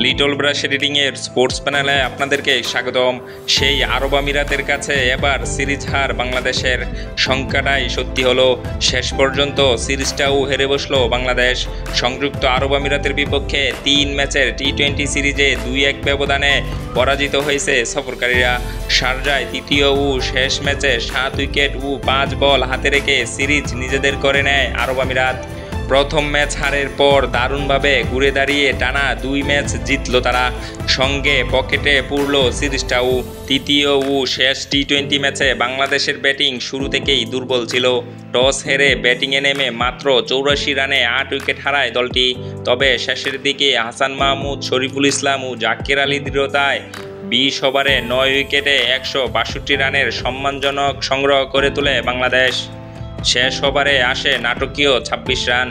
Little brush রিডিংয়ের sports প্যানেলে আপনাদেরকে স্বাগতম। সেই আরব আমিরাতের কাছে এবার সিরিজ হার বাংলাদেশের। সংখ্যাটাই সত্যি হলো, শেষ পর্যন্ত সিরিজটাও হেরে বসলো বাংলাদেশ। সংযুক্ত আরব আমিরাতের বিপক্ষে 3 ম্যাচের টি-20 সিরিজে 2-1 ব্যবধানে পরাজিত হয়েছে সফরকারীরা। শারজায় তৃতীয় ও শেষ ম্যাচে 7 উইকেট ও 5 বল হাতে রেখে সিরিজ নিজেদের করে নেয় আরব আমিরাত। প্রথম ম্যাচ হারের পর দারুণভাবে ঘুরে দাঁড়িয়ে টানা 2 ম্যাচ জিতল তারা, সঙ্গে পকেটে পুরল সিরিজটাও। তৃতীয় ও শেষ টি-20 ম্যাচে বাংলাদেশের ব্যাটিং শুরু থেকেই দুর্বল ছিল। টস হেরে ব্যাটিংয়ে নেমে মাত্র 84 রানে 8 উইকেট হারায় দলটি। তবে শেষের দিকে হাসান মাহমুদ, শরীফুল ইসলাম ও জাকির আলীর দৃঢ়তায় 20 ওভারে 9 উইকেটে 162 রানের সম্মানজনক সংগ্রহ করে তোলে বাংলাদেশ। শেষ ওভারে আসে নাটকীয় 26 রান।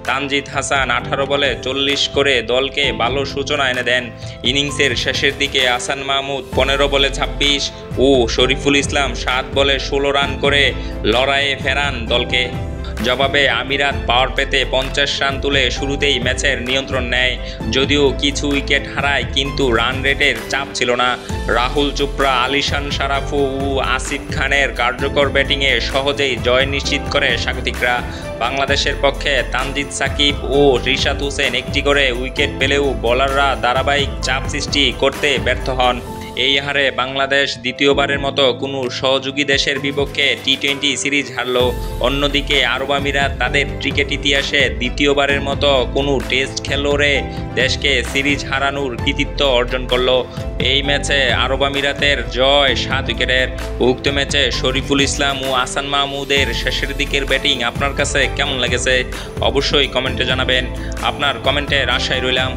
তানজিদ হাসান 18 বলে 40 করে দলকে ভালো সূচনা এনে দেন। ইনিংসের শেষের দিকে হাসান মাহমুদ 15 বলে 26 ও শরীফুল ইসলাম 7 বলে 16 রান করে লড়াইয়ে ফেরান দলকে। জবাবে আমিরাত পাওয়ার পেতে 50 রান তুলে শুরুতেই ম্যাচের নিয়ন্ত্রণ নেয়। যদিও কিছু উইকেট হারায়, কিন্তু রান রেটের চাপ ছিল না। রাহুল চোপড়া, আলিশান সারাফু ও আসিফ খানের কার্যকর ব্যাটিংয়ে সহজেই জয় নিশ্চিত করে স্বাগতিকরা। বাংলাদেশের পক্ষে তানজিদ সাকিব ও রিশাদ হোসেন একটি করে উইকেট পেলেও বোলাররা ধারাবাহিক চাপ সৃষ্টি করতে ব্যর্থ হন। এই হারে বাংলাদেশ দ্বিতীয়বারের মতো কোনো সহযোগী দেশের বিপক্ষে টি-20 সিরিজ হারল। অন্যদিকে আরব আমিরাত তাদের ক্রিকেট ইতিহাসে দ্বিতীয়বারের মতো কোনো টেস্ট খেলোয়াড়ে দেশকে সিরিজ হারানোর কৃতিত্ব অর্জন করল। এই ম্যাচে আরব আমিরাতের জয় 7 উইকেটের। উক্ত ম্যাচে শরীফুল ইসলাম ও হাসান মাহমুদের শেষের দিকের ব্যাটিং আপনার কাছে কেমন লেগেছে অবশ্যই কমেন্টে জানাবেন। আপনার কমেন্টের আশায় রইলাম।